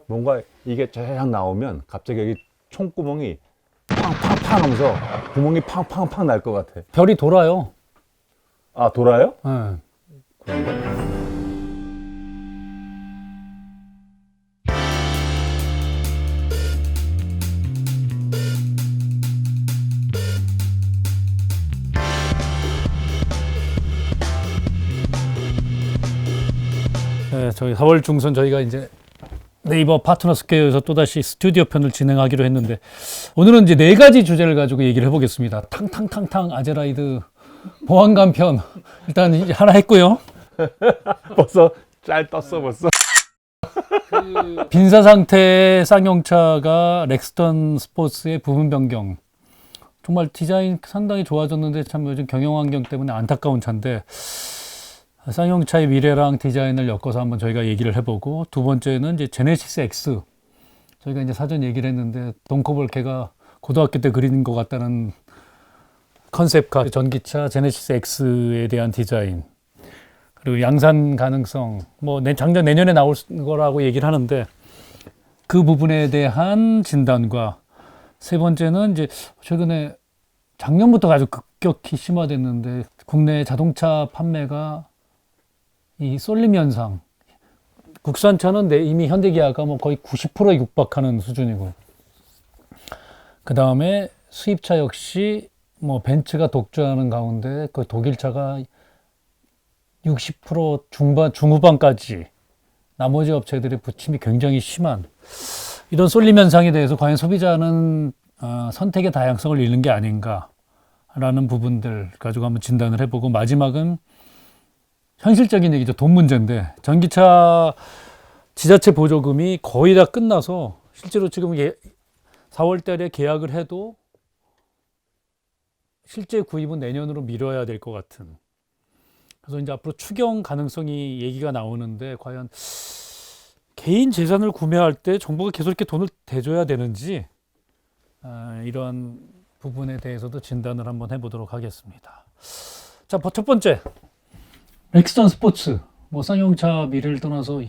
뭔가 이게 쫙 나오면 갑자기 여기 총구멍이 팡팡팡 하면서 구멍이 팡팡팡 날 것 같아. 별이 돌아요. 아, 돌아요? 네. 그런가? 네, 저희 4월 중순 저희가 이제 네이버 파트너 스퀘어에서 또다시 스튜디오 편을 진행하기로 했는데 오늘은 이제 4가지 주제를 가지고 얘기를 해보겠습니다. 탕탕탕탕 아제라이드 보안관 편 일단 이제 하나 했고요. 벌써 짤 떴어 벌써. 빈사 상태의 쌍용차가 렉스턴 스포츠의 부분 변경. 정말 디자인 상당히 좋아졌는데 참 요즘 경영 환경 때문에 안타까운 차인데 쌍용차의 미래랑 디자인을 엮어서 한번 저희가 얘기를 해보고, 두 번째는 이제 제네시스 X. 저희가 이제 사전 얘기를 했는데 동커볼 걔가 고등학교 때 그리는 것 같다는 컨셉카 전기차 제네시스 X에 대한 디자인, 그리고 양산 가능성, 뭐 작년 내년에 나올 거라고 얘기를 하는데 그 부분에 대한 진단과, 세 번째는 이제 최근에 작년부터 아주 급격히 심화됐는데 국내 자동차 판매가 이 쏠림 현상, 국산차는 이미 현대기아가 뭐 거의 90%에 육박하는 수준이고, 그 다음에 수입차 역시 뭐 벤츠가 독주하는 가운데 그 독일차가 60% 중후반까지 나머지 업체들의 부침이 굉장히 심한 이런 쏠림 현상에 대해서 과연 소비자는 선택의 다양성을 잃는 게 아닌가라는 부분들 가지고 한번 진단을 해보고, 마지막은 현실적인 얘기죠. 돈 문제인데 전기차 지자체 보조금이 거의 다 끝나서 실제로 지금 4월 달에 계약을 해도 실제 구입은 내년으로 미뤄야 될 것 같은, 그래서 이제 앞으로 추경 가능성이 얘기가 나오는데 과연 개인 재산을 구매할 때 정부가 계속 이렇게 돈을 대줘야 되는지, 이런 부분에 대해서도 진단을 한번 해보도록 하겠습니다. 자, 첫 번째, 렉스턴 스포츠, 뭐 쌍용차 미래를 떠나서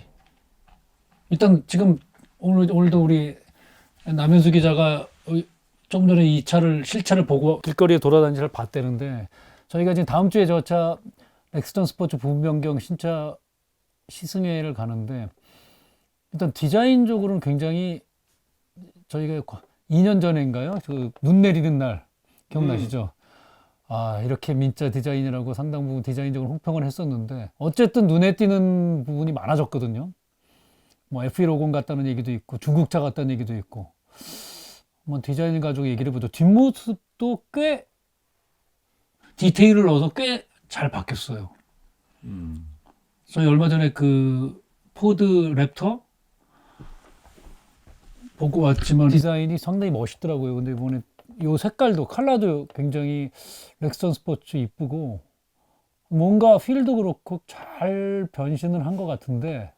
일단 지금 오늘도 우리 남현수 기자가 조금 전에 이 차를 실차를 보고 길거리에 돌아다니는 차를 봤다는데, 저희가 지금 다음 주에 저 차 렉스턴 스포츠 부분 변경 신차 시승회를 가는데, 일단 디자인적으로는 굉장히, 저희가 2년 전인가요? 그 눈 내리는 날 기억나시죠? 아, 이렇게 민자 디자인이라고 상당 부분 디자인적으로 혹평을 했었는데 어쨌든 눈에 띄는 부분이 많아졌거든요. 뭐 F150 같다는 얘기도 있고 중국차 같다는 얘기도 있고, 한번 디자인을 가지고 얘기를 해보죠. 뒷모습도 꽤 디테일을 넣어서 꽤 잘 바뀌었어요. 저희 얼마 전에 그 포드 랩터 보고 왔지만 디자인이 상당히 멋있더라고요. 근데 이번에 이 색깔도 컬러도 굉장히 렉스턴 스포츠 이쁘고, 뭔가 필도 그렇고 잘 변신을 한 것 같은데,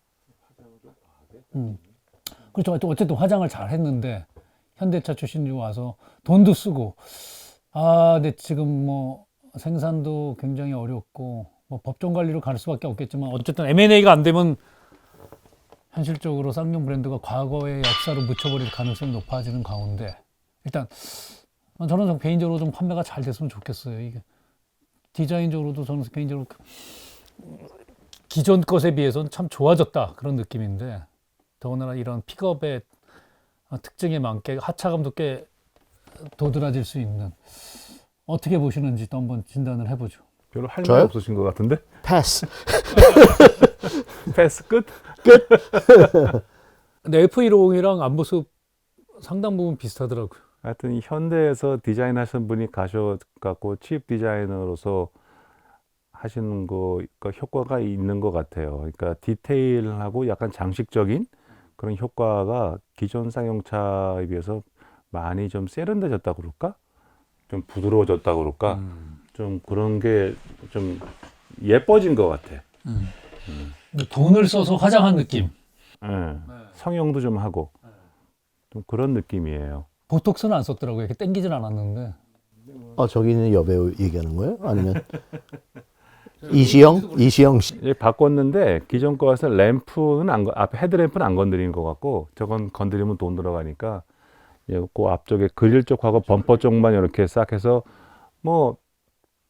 그렇죠. 어쨌든 화장을 잘 했는데 현대차 출신이 와서 돈도 쓰고, 근데 지금 뭐 생산도 굉장히 어렵고 뭐 법정 관리로 갈 수밖에 없겠지만, 어쨌든 M&A가 안 되면 현실적으로 쌍용 브랜드가 과거의 역사를 묻혀버릴 가능성이 높아지는 가운데, 일단 저는 좀 개인적으로 좀 판매가 잘 됐으면 좋겠어요. 이게 디자인적으로도 저는 개인적으로 기존 것에 비해서는 참 좋아졌다 그런 느낌인데, 더군다나 이런 픽업의 특징에 맞게 하차감도 꽤 도드라질 수 있는, 어떻게 보시는지 또 한번 진단을 해보죠. 별로 할 말 저요? 없으신 것 같은데? 패스. 패스 끝? 근데 F150이랑 앞모습 상당 부분 비슷하더라고요. 하여튼 이 현대에서 디자인하신 분이 가셔갖고 칩 디자이너로서 하시는 거가 효과가 있는 것 같아요. 그러니까 디테일하고 약간 장식적인 그런 효과가 기존 쌍용차에 비해서 많이 좀 세련돼졌다 그럴까? 좀 부드러워졌다 그럴까? 좀 그런 게 좀 예뻐진 것 같아. 돈을 써서 화장한 느낌. 예. 성형도 좀 하고 좀 그런 느낌이에요. 보톡스는 안 썼더라고요. 이렇게 땡기진 않았는데. 저기 있는 여배우 얘기하는 거예요? 아니면 이시영 씨. 이제 바꿨는데 기존 거에서 램프는 앞에 헤드램프는 안 건드리는 것 같고 저건 건드리면 돈 들어가니까 그 앞쪽에 그릴 쪽하고 범퍼 쪽만 이렇게 싹 해서 뭐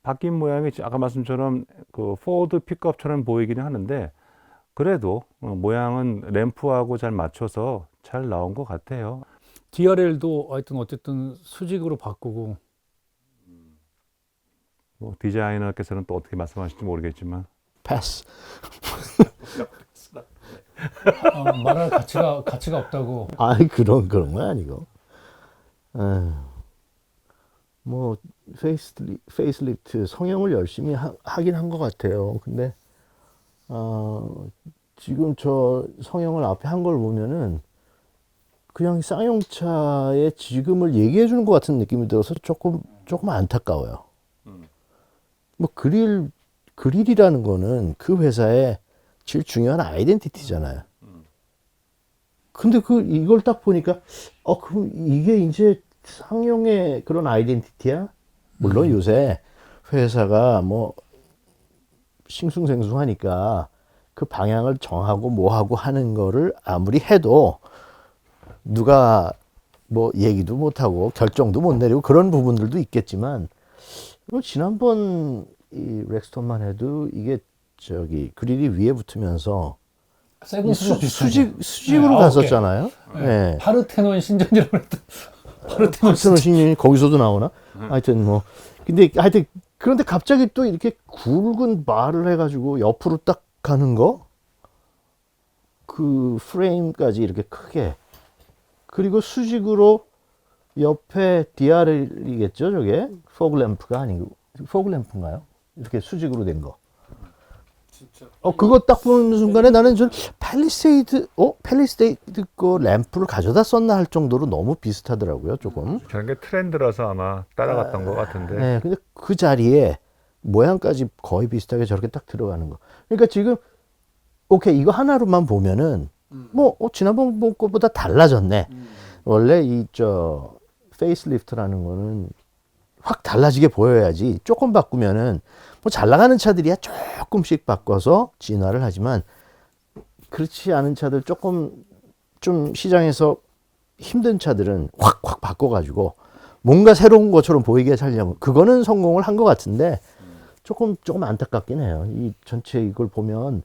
바뀐 모양이 아까 말씀처럼 그 포드 픽업처럼 보이기는 하는데 그래도 모양은 램프하고 잘 맞춰서 잘 나온 것 같아요. DRL도 하여튼 어쨌든 수직으로 바꾸고 뭐 디자이너께서는 또 어떻게 말씀하실지 모르겠지만 패스. 말할 가치가 없다고. 아니 그런 건 아니고. 에휴, 뭐 페이스리프트 성형을 열심히 하긴 한 것 같아요. 근데 지금 저 성형을 앞에 한 걸 보면은 그냥 쌍용차의 지금을 얘기해 주는 것 같은 느낌이 들어서 조금 안타까워요. 뭐 그릴이라는 거는 그 회사의 제일 중요한 아이덴티티잖아요. 근데 이걸 딱 보니까 그럼 이게 이제 쌍용의 그런 아이덴티티야? 물론 요새 회사가 뭐 싱숭생숭하니까 그 방향을 정하고 뭐하고 하는 거를 아무리 해도 누가 뭐 얘기도 못하고 결정도 못 내리고 그런 부분들도 있겠지만 뭐 지난번 이 렉스톤만 해도 이게 저기 그릴이 위에 붙으면서 이 수직으로 네, 갔었잖아요. 네. 파르테논 신전이라고 했던 파르테논 파르테논 신전이 거기서도 나오나? 하여튼 뭐 근데 하여튼 그런데 갑자기 또 이렇게 굵은 바를 해가지고 옆으로 딱 가는 거, 그 프레임까지 이렇게 크게, 그리고 수직으로 옆에 DRL이겠죠, 저게 포그램프가 아니고 포그램프인가요? 이렇게 수직으로 된 거. 그거 딱 보는 순간에 나는 좀 팰리세이드 거 램프를 가져다 썼나 할 정도로 너무 비슷하더라고요, 조금. 저런 게 트렌드라서 아마 따라갔던 것 같은데. 네, 근데 그 자리에 모양까지 거의 비슷하게 저렇게 딱 들어가는 거. 그러니까 지금 오케이 이거 하나로만 보면은 뭐 지난번 것보다 달라졌네. 원래 페이스리프트라는 거는 확 달라지게 보여야지. 조금 바꾸면은 뭐 잘 나가는 차들이야 조금씩 바꿔서 진화를 하지만 그렇지 않은 차들 좀 시장에서 힘든 차들은 확 바꿔가지고 뭔가 새로운 것처럼 보이게 하려면 그거는 성공을 한 것 같은데 조금 안타깝긴 해요. 이 전체 이걸 보면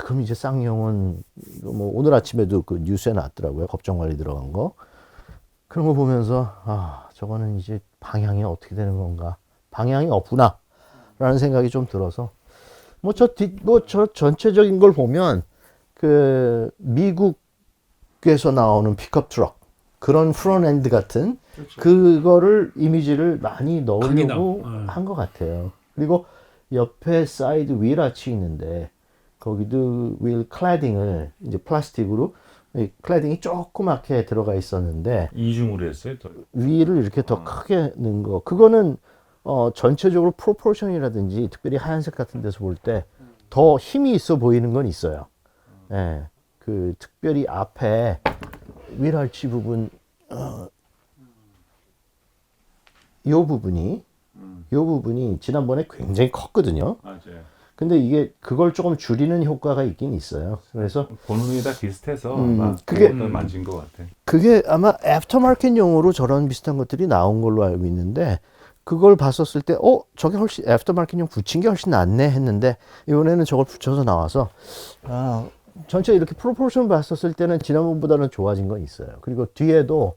그럼 이제 쌍용은 뭐 오늘 아침에도 그 뉴스에 나왔더라고요. 법정 관리 들어간 거. 그런 거 보면서 저거는 이제 방향이 어떻게 되는 건가? 방향이 없구나. 라는 생각이 좀 들어서 저 전체적인 걸 보면 그 미국에서 나오는 픽업 트럭 그런 프론트엔드 같은 그거를 이미지를 많이 넣으려고 한 것 같아요. 그리고 옆에 사이드 휠 아치 있는데 거기도 휠 클래딩을 이제 플라스틱으로 클래딩이 조그맣게 들어가 있었는데 이중으로 했어요. 위를 이렇게 더 크게 넣은 거. 그거는 전체적으로 프로포션이라든지 특별히 하얀색 같은 데서 볼 때 더 힘이 있어 보이는 건 있어요. 예. 그 특별히 앞에 휠 알치 부분 요 부분이 지난번에 굉장히 컸거든요. 맞아요. 근데 이게 그걸 조금 줄이는 효과가 있긴 있어요. 그래서 본음이 다 비슷해서 그게 만진 것 같아. 그게 아마 애프터마켓용으로 저런 비슷한 것들이 나온 걸로 알고 있는데 그걸 봤었을 때 저게 훨씬 애프터마켓용 붙인 게 훨씬 낫네 했는데 이번에는 저걸 붙여서 나와서 전체 이렇게 프로포션 봤었을 때는 지난번보다는 좋아진 건 있어요. 그리고 뒤에도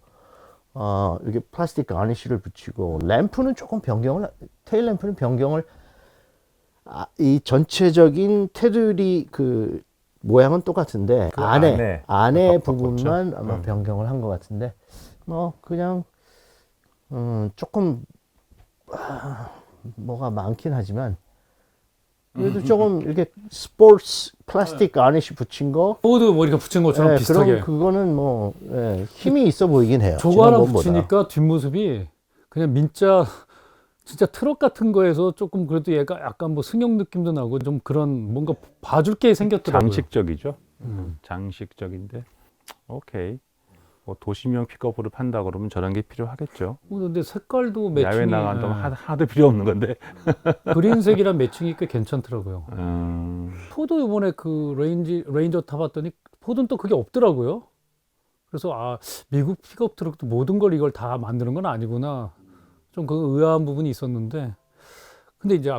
이렇게 플라스틱 가니쉬를 붙이고 램프는 조금 테일 램프는 변경을 이 전체적인 테두리 그 모양은 똑같은데 그 안에 부분만 아마 변경을 한 것 같은데 그냥 조금 뭐가 많긴 하지만 그래도 조금 이렇게 스포츠 플라스틱 가니쉬 붙인 거 포드 머리가 붙인 것처럼 비슷하게. 그거는 힘이 있어 보이긴 해요. 저거 하나 지난번보다. 붙이니까 뒷모습이 그냥 진짜 트럭 같은 거에서 조금 그래도 얘가 약간 뭐 승용 느낌도 나고 좀 그런 뭔가 봐줄 게 생겼더라고요. 장식적이죠. 장식적인데 오케이. 뭐 도시명 픽업으로 판다 그러면 저런 게 필요하겠죠. 근데 색깔도 야외 매칭이 나가면 하나도 필요 없는 건데. 그린색이랑 매칭이 꽤 괜찮더라고요. 음, 포도 이번에 그 레인저 타봤더니 포도는 또 그게 없더라고요. 그래서 아, 미국 픽업 트럭도 모든 걸 이걸 다 만드는 건 아니구나. 좀 그 의아한 부분이 있었는데, 근데 이제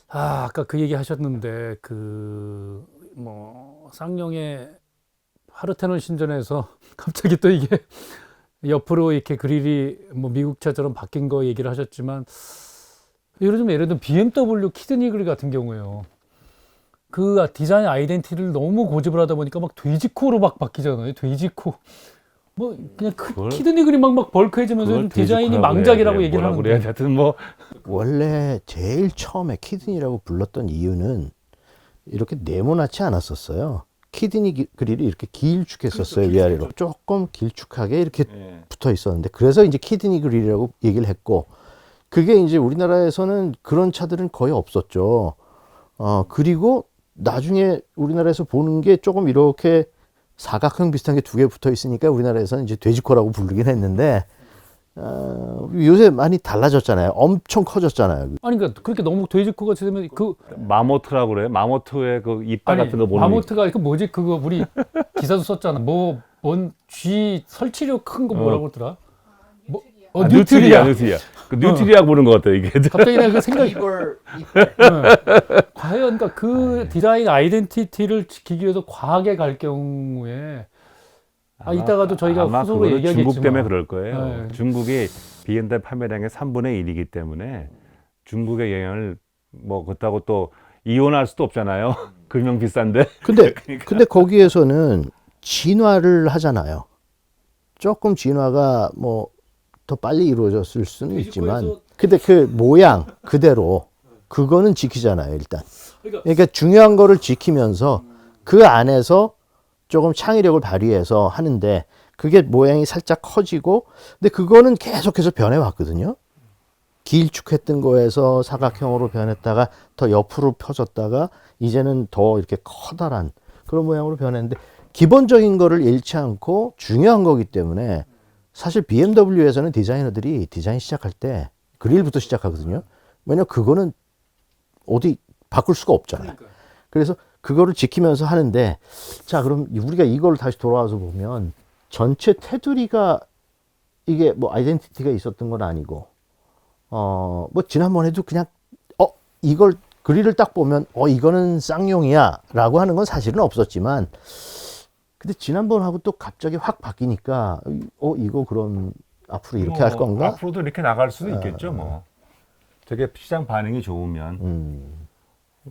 아까 그 얘기 하셨는데 그 뭐 쌍용의 파르테논 신전에서 갑자기 또 이게 옆으로 이렇게 그릴이 뭐 미국 차처럼 바뀐 거 얘기를 하셨지만, 예를 들면 BMW 키드니 그릴 같은 경우에요. 그 디자인 아이덴티티를 너무 고집을 하다 보니까 막 돼지코로 막 바뀌잖아요. 돼지코. 뭐 그냥 그걸- 키드니 그림 막 벌크해지면서 그걸 좀 디자인이 돼지코라고 망작이라고 해야 돼. 얘기를 뭐라고 하는데. 그래야 돼. 하여튼 뭐 원래 제일 처음에 키드니라고 불렀던 이유는 이렇게 네모나지 않았었어요. 키드니 그릴이 이렇게 길쭉했었어요. 위아래로 조금 길쭉하게 이렇게 예. 붙어 있었는데, 그래서 이제 키드니 그릴이라고 얘기를 했고, 그게 이제 우리나라에서는 그런 차들은 거의 없었죠. 그리고 나중에 우리나라에서 보는 게 조금 이렇게 사각형 비슷한 게 두 개 붙어 있으니까 우리나라에서는 이제 돼지코라고 부르긴 했는데, 요새 많이 달라졌잖아요. 엄청 커졌잖아요. 아니 그러니까 그렇게 너무 돼지코 같이 되면 그 마모트라고 그래요. 마모트의 그 이빨 아니 같은 거 보는 마모트가 그 뭐지 그거 우리 기사도 썼잖아. 뭔 쥐 설치력 큰 거 뭐라고 그러더라? 뭐 뉴트리아. 뉴트리아. 그 뉴트리아 부른 것 같아 이게. 갑자기 내가 그 생각이 네. 과연 그러니까 그 디자인 아이덴티티를 지키기 위해서 과하게 갈 경우에 이따가도 저희가 아마 후속으로 그거는 얘기하겠지만 중국 때문에 그럴 거예요. 네. 중국이 BMW 판매량의 3분의 1이기 때문에 중국의 영향을 뭐 그렇다고 또 이혼할 수도 없잖아요. 금형 비싼데. 근데 거기에서는 진화를 하잖아요. 조금 진화가 뭐 더 빨리 이루어졌을 수는 있지만, 근데 그 모양 그대로 그거는 지키잖아요, 일단. 그러니까 중요한 거를 지키면서 그 안에서 조금 창의력을 발휘해서 하는데, 그게 모양이 살짝 커지고, 근데 그거는 계속해서 변해왔거든요. 길쭉했던 거에서 사각형으로 변했다가 더 옆으로 펴졌다가 이제는 더 이렇게 커다란 그런 모양으로 변했는데, 기본적인 거를 잃지 않고 중요한 거기 때문에, 사실 BMW에서는 디자이너들이 디자인 시작할 때 그릴부터 시작하거든요. 왜냐면 그거는 어디 바꿀 수가 없잖아요. 그래서 그거를 지키면서 하는데, 자, 그럼 우리가 이걸 다시 돌아와서 보면 전체 테두리가 이게 뭐 아이덴티티가 있었던 건 아니고, 뭐 지난번에도 그냥 이걸 그릴을 딱 보면 이거는 쌍용이야 라고 하는 건 사실은 없었지만, 근데 지난번하고 또 갑자기 확 바뀌니까 이거 그럼 앞으로 이렇게 할 건가? 앞으로도 이렇게 나갈 수도 있겠죠, 뭐. 되게 시장 반응이 좋으면.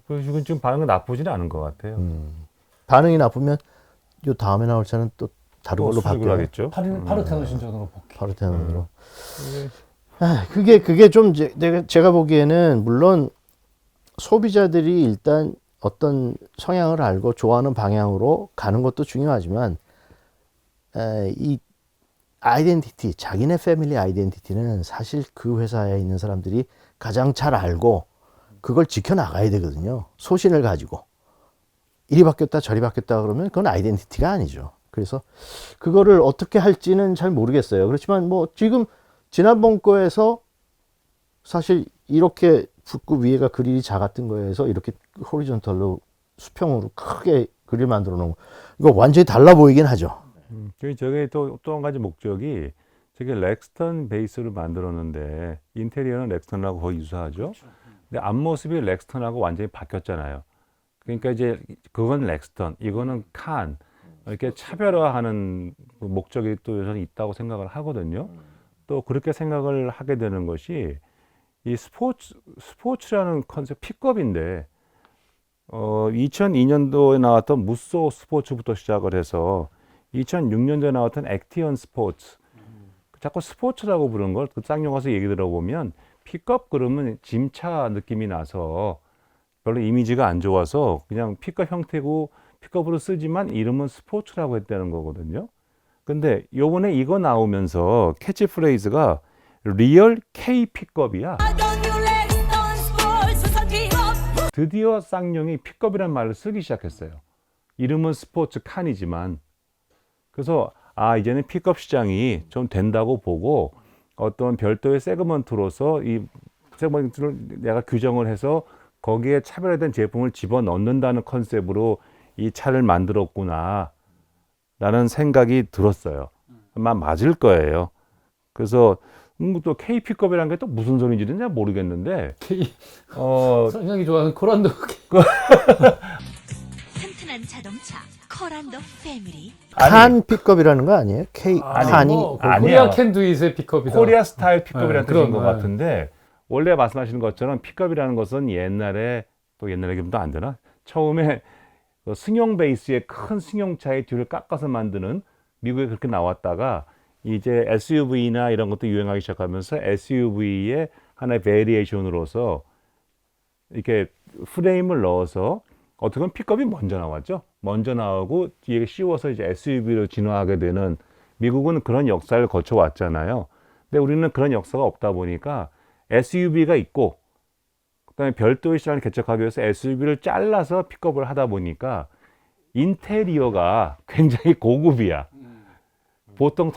그리고 지금 반응은 나쁘지는 않은 것 같아요. 반응이 나쁘면 요 다음에 나올 차는 또 다른 걸로 수습을 바뀌어요. 하겠죠. 파르테논 신전으로 복귀. 파르테논으로. 그게 좀 제가 보기에는, 물론 소비자들이 일단 어떤 성향을 알고 좋아하는 방향으로 가는 것도 중요하지만, 이 아이덴티티, 자기네 패밀리 아이덴티티는 사실 그 회사에 있는 사람들이 가장 잘 알고 그걸 지켜나가야 되거든요. 소신을 가지고. 이리 바뀌었다 저리 바뀌었다 그러면 그건 아이덴티티가 아니죠. 그래서 그거를 어떻게 할지는 잘 모르겠어요. 그렇지만 뭐 지금 지난번 거에서 사실 이렇게 붓고 위에가 그릴이 작았던 거에서 이렇게 호리존털로 수평으로 크게 그릴 만들어 놓은 거, 이거 완전히 달라 보이긴 하죠. 저게 또 한 가지 목적이, 저게 렉스턴 베이스로 만들었는데 인테리어는 렉스턴하고 거의 유사하죠. 근데 앞모습이 렉스턴하고 완전히 바뀌었잖아요. 그러니까 이제 그건 렉스턴, 이거는 칸, 이렇게 차별화하는 목적이 또 저는 있다고 생각을 하거든요. 또 그렇게 생각을 하게 되는 것이, 이 스포츠라는 컨셉 픽업인데, 2002년도에 나왔던 무쏘 스포츠부터 시작을 해서 2006년도에 나왔던 액티언 스포츠, 자꾸 스포츠라고 부르는 걸 그 쌍용 가서 얘기 들어보면 픽업 그러면 짐차 느낌이 나서 별로 이미지가 안 좋아서 그냥 픽업 형태고 픽업으로 쓰지만 이름은 스포츠라고 했다는 거거든요. 근데 요번에 이거 나오면서 캐치프레이즈가 리얼 K 픽업이야. 드디어 쌍용이 픽업이라는 말을 쓰기 시작했어요. 이름은 스포츠 칸이지만. 그래서 아, 이제는 픽업 시장이 좀 된다고 보고 어떤 별도의 세그먼트로서 이 세그먼트를 내가 규정을 해서 거기에 차별화된 제품을 집어넣는다는 컨셉으로 이 차를 만들었구나 라는 생각이 들었어요. 아마 맞을 거예요. 그래서 또 K 픽업이라는 게 또 무슨 소리인지는 잘 모르겠는데 상당히 좋아하는 코란도 튼튼한 자동차 코란도 패밀리. 칸 픽업이라는 거 아니에요? K 칸이 아니야. 코리아 캔두잇의 픽업이다. 코리아 스타일 픽업이라는 네, 뜻인 것 그런, 같은데 원래 말씀하시는 것처럼 픽업이라는 것은 옛날에 또 옛날에 기분도 안 되나? 처음에 그 승용 베이스의 큰 승용차의 뒤를 깎아서 만드는 미국에 그렇게 나왔다가 이제 SUV나 이런 것도 유행하기 시작하면서 SUV의 하나의 베리에이션으로서 이렇게 프레임을 넣어서 어떻게 보면 픽업이 먼저 나왔죠. 먼저 나오고 뒤에 씌워서 이제 SUV로 진화하게 되는 미국은 그런 역사를 거쳐왔잖아요. 근데 우리는 그런 역사가 없다 보니까 SUV가 있고 그다음에 별도의 시장을 개척하기 위해서 SUV를 잘라서 픽업을 하다 보니까 인테리어가 굉장히 고급이야. 보통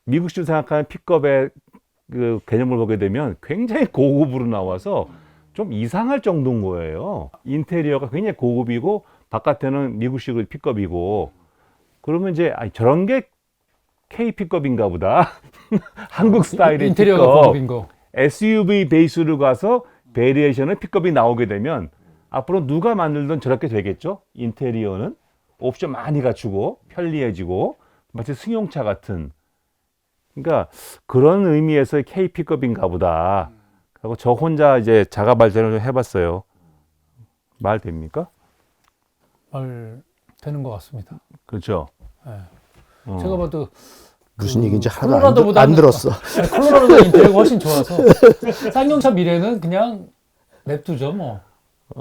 미국식으로 생각하는 픽업의 그 개념을 보게 되면 굉장히 고급으로 나와서 좀 이상할 정도인 거예요. 인테리어가 굉장히 고급이고 바깥에는 미국식으로 픽업이고 그러면 이제 저런 게 K 픽업인가 보다. 한국 스타일의 인테리어가 픽업. 고급인 거. SUV 베이스로 가서 베리에이션의 픽업이 나오게 되면 앞으로 누가 만들든 저렇게 되겠죠. 인테리어는 옵션 많이 갖추고 편리해지고 마치 승용차 같은. 그러니까 그런 의미에서 K 픽업인가 보다. 하고 저 혼자 이제 자가 발전을 좀 해봤어요. 말 됩니까? 말 되는 것 같습니다. 그렇죠. 네. 어. 제가 봐도 무슨 얘기인지 하나도 콜로라도보다는- 안 들었어. 콜로라도가 인테리어가 훨씬 좋아서 쌍용차 미래는 그냥 냅두죠 뭐.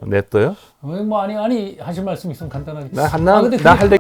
냅둬요? 뭐 아니 하실 말씀 있으면 간단하게. 나 근데 할 때